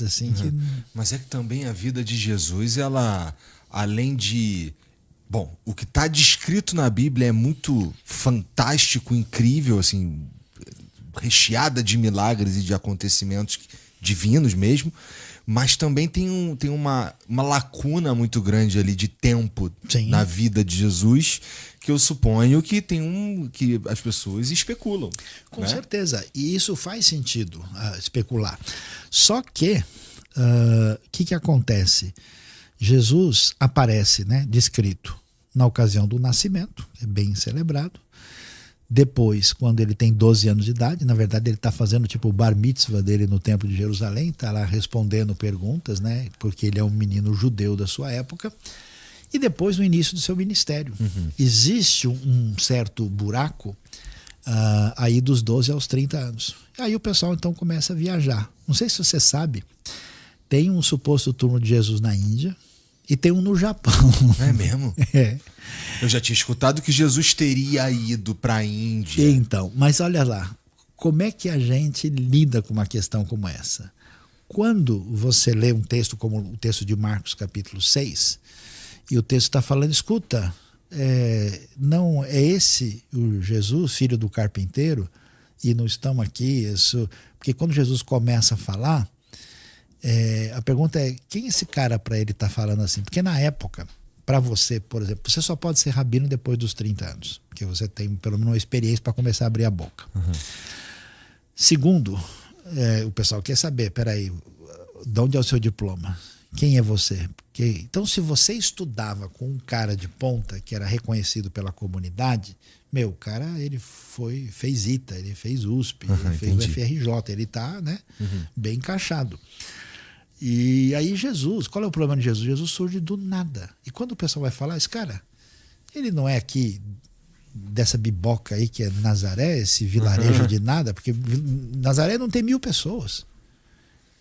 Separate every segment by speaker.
Speaker 1: assim que...
Speaker 2: Mas é que também a vida de Jesus, ela, além de... Bom, o que está descrito na Bíblia é muito fantástico, incrível, assim, recheada de milagres e de acontecimentos divinos mesmo, mas também tem uma lacuna muito grande ali de tempo
Speaker 1: Sim.
Speaker 2: na vida de Jesus, que eu suponho que que as pessoas especulam.
Speaker 1: Com
Speaker 2: né?
Speaker 1: certeza. E isso faz sentido especular. Só que, o que acontece? Jesus aparece, né, descrito na ocasião do nascimento, é bem celebrado. Depois, quando ele tem 12 anos de idade, na verdade ele está fazendo tipo o bar mitzvah dele no templo de Jerusalém, está lá respondendo perguntas, né, porque ele é um menino judeu da sua época. E depois no início do seu ministério. Existe um certo buraco aí dos 12 aos 30 anos. Aí o pessoal então começa a viajar. Não sei se você sabe, tem um suposto túmulo de Jesus na Índia e tem um no Japão.
Speaker 2: É mesmo?
Speaker 1: É.
Speaker 2: Eu já tinha escutado que Jesus teria ido para a Índia.
Speaker 1: Então, mas olha lá, como é que a gente lida com uma questão como essa? Quando você lê um texto como o texto de Marcos capítulo 6, e o texto está falando, escuta, não é esse o Jesus, filho do carpinteiro, e não estamos aqui, porque quando Jesus começa a falar, a pergunta é, quem é esse cara para ele estar falando assim? Porque na época, para você, por exemplo, você só pode ser rabino depois dos 30 anos, porque você tem pelo menos uma experiência para começar a abrir a boca. Segundo, o pessoal quer saber, peraí, de onde é o seu diploma? Quem é você? Então, se você estudava com um cara de ponta que era reconhecido pela comunidade, o cara ele fez ITA, ele fez USP, ele fez o FRJ, ele está, né, bem encaixado. E aí Jesus, qual é o problema de Jesus? Jesus surge do nada. E quando o pessoal vai falar, esse cara, ele não é aqui dessa biboca aí que é Nazaré, esse vilarejo de nada, porque Nazaré não tem 1000 pessoas.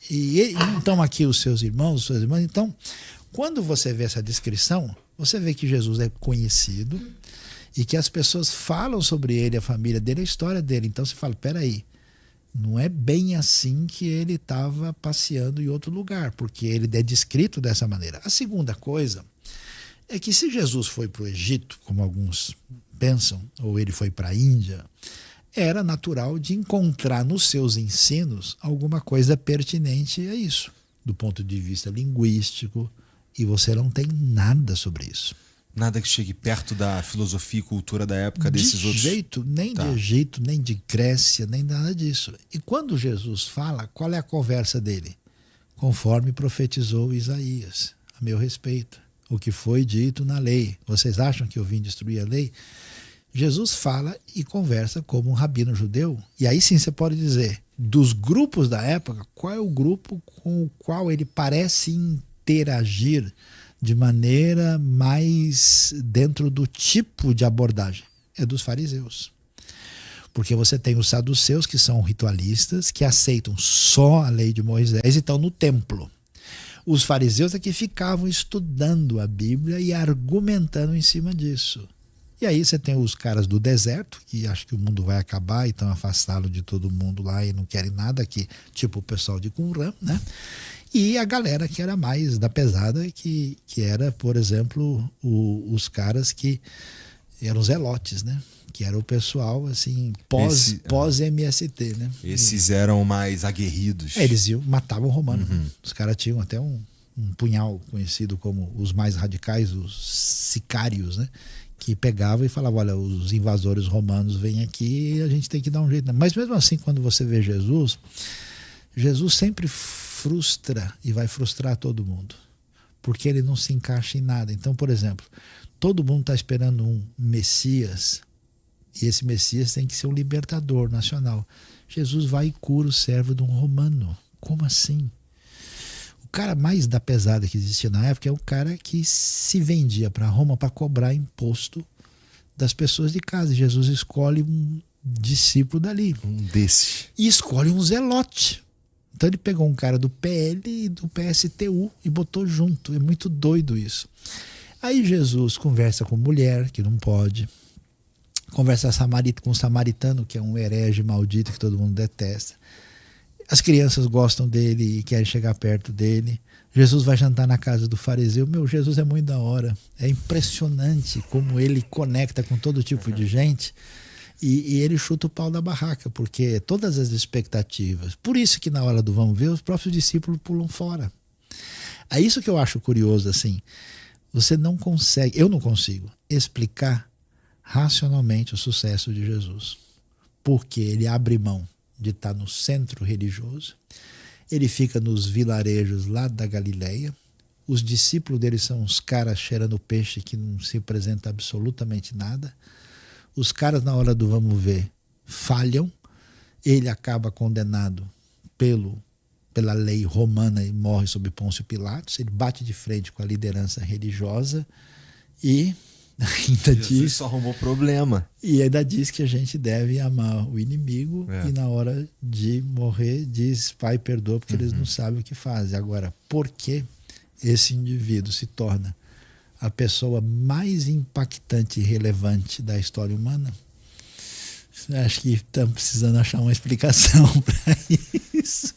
Speaker 1: E não estão aqui os seus irmãos, suas irmãs. Então, quando você vê essa descrição, você vê que Jesus é conhecido e que as pessoas falam sobre ele, a família dele, a história dele. Então você fala, peraí, não é bem assim que ele estava passeando em outro lugar, porque ele é descrito dessa maneira. A segunda coisa é que se Jesus foi para o Egito, como alguns pensam, ou ele foi para a Índia, era natural de encontrar nos seus ensinos alguma coisa pertinente a isso, do ponto de vista linguístico, e você não tem nada sobre isso.
Speaker 2: Nada que chegue perto da filosofia e cultura da época desses outros...
Speaker 1: De jeito, nem de Egito, nem de Grécia, nem nada disso. E quando Jesus fala, qual é a conversa dele? Conforme profetizou Isaías, a meu respeito, o que foi dito na lei. Vocês acham que eu vim destruir a lei? Jesus fala e conversa como um rabino judeu. E aí sim você pode dizer, dos grupos da época, qual é o grupo com o qual ele parece interagir de maneira mais dentro do tipo de abordagem? É dos fariseus. Porque você tem os saduceus, que são ritualistas, que aceitam só a lei de Moisés e estão no templo. Os fariseus é que ficavam estudando a Bíblia e argumentando em cima disso. E aí você tem os caras do deserto, que acham que o mundo vai acabar e estão afastados de todo mundo lá e não querem nada aqui, tipo o pessoal de Qumran, né? E a galera que era mais da pesada, que era, por exemplo, os caras que eram zelotes, né? Que era o pessoal, assim, pós-MST, né?
Speaker 2: Esses eram mais aguerridos.
Speaker 1: Eles matavam o romano. Os caras tinham até um punhal conhecido como os mais radicais, os sicários, né? Que pegava e falava, olha, os invasores romanos vêm aqui e a gente tem que dar um jeito. Mas mesmo assim, quando você vê Jesus sempre frustra e vai frustrar todo mundo, porque ele não se encaixa em nada. Então, por exemplo, todo mundo está esperando um Messias, e esse Messias tem que ser um libertador nacional. Jesus vai e cura o servo de um romano. Como assim? O cara mais da pesada que existia na época é o cara que se vendia para Roma para cobrar imposto das pessoas de casa. E Jesus escolhe um discípulo dali.
Speaker 2: Um desses.
Speaker 1: E escolhe um zelote. Então ele pegou um cara do PL e do PSTU e botou junto. É muito doido isso. Aí Jesus conversa com mulher, que não pode. Conversa com um samaritano, que é um herege maldito que todo mundo detesta. As crianças gostam dele e querem chegar perto dele. Jesus vai jantar na casa do fariseu. Meu, Jesus é muito da hora. É impressionante como ele conecta com todo tipo de gente. E ele chuta o pau da barraca, porque todas as expectativas. Por isso que na hora do vamos ver, os próprios discípulos pulam fora. É isso que eu acho curioso, assim. Você não consegue, eu não consigo explicar racionalmente o sucesso de Jesus. Porque ele abre mão de estar no centro religioso. Ele fica nos vilarejos lá da Galileia. Os discípulos dele são uns caras cheirando peixe que não se apresenta absolutamente nada. Os caras, na hora do vamos ver, falham. Ele acaba condenado pela lei romana e morre sob Pôncio Pilatos. Ele bate de frente com a liderança religiosa e ainda diz...
Speaker 2: só arrumou problema.
Speaker 1: E ainda diz que a gente deve amar o inimigo e na hora de morrer diz, Pai, perdoa, porque eles não sabem o que fazem. Agora, por que esse indivíduo se torna a pessoa mais impactante e relevante da história humana? Acho que estamos precisando achar uma explicação para isso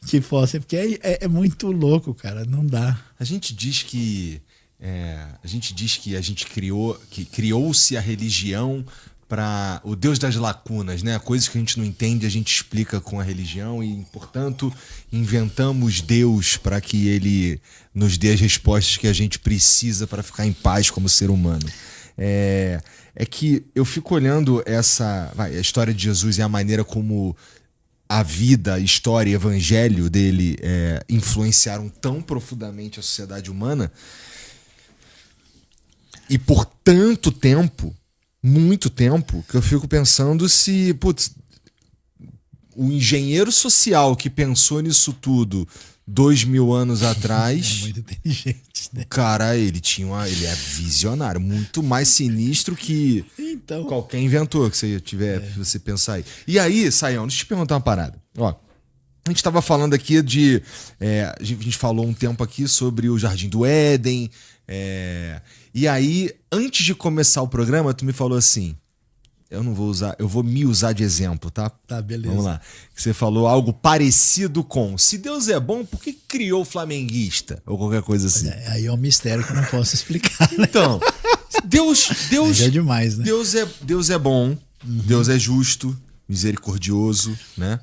Speaker 1: que possa, porque é muito louco, cara, não dá.
Speaker 2: A gente diz que a gente criou-se a religião para o Deus das lacunas, né? Coisas que a gente não entende, a gente explica com a religião e, portanto, inventamos Deus para que ele nos dê as respostas que a gente precisa para ficar em paz como ser humano. É que eu fico olhando a história de Jesus e a maneira como a vida, a história e o evangelho dele influenciaram tão profundamente a sociedade humana. E por tanto tempo, muito tempo, que eu fico pensando se, o engenheiro social que pensou nisso tudo 2000 anos atrás...
Speaker 1: É muito inteligente, né?
Speaker 2: O cara, ele é visionário, muito mais sinistro que qualquer inventor que você tiver, se você pensar aí. E aí, Saião, deixa eu te perguntar uma parada. Ó, a gente estava falando aqui a gente falou um tempo aqui sobre o Jardim do Éden. E aí, antes de começar o programa, tu me falou assim: eu vou me usar de exemplo, tá?
Speaker 1: Tá, beleza.
Speaker 2: Vamos lá. Você falou algo parecido com: se Deus é bom, por que criou o flamenguista? Ou qualquer coisa assim.
Speaker 1: Aí é um mistério que eu não posso explicar, né?
Speaker 2: Então, Deus
Speaker 1: é demais, né?
Speaker 2: Deus é bom, Deus é justo, misericordioso, né?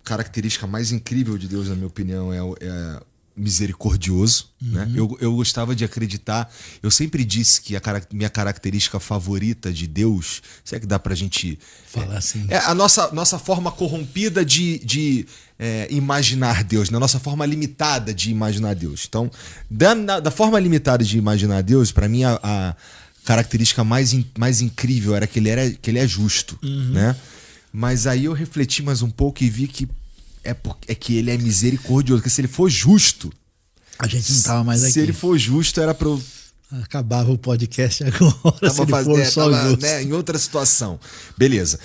Speaker 2: A característica mais incrível de Deus, na minha opinião, é misericordioso, né? Eu gostava de acreditar, eu sempre disse que minha característica favorita de Deus, se é que dá pra gente
Speaker 1: falar assim,
Speaker 2: é a nossa forma corrompida de imaginar Deus, na nossa forma limitada de imaginar Deus. Então, da forma limitada de imaginar Deus, pra mim a característica mais incrível era que ele é justo, né? Mas aí eu refleti mais um pouco e vi que é que ele é misericordioso, porque se ele for justo,
Speaker 1: a gente não tava mais aqui.
Speaker 2: Se ele for justo, era pra eu...
Speaker 1: Acabava o podcast agora, se ele for só justo.
Speaker 2: Né, em outra situação. Beleza.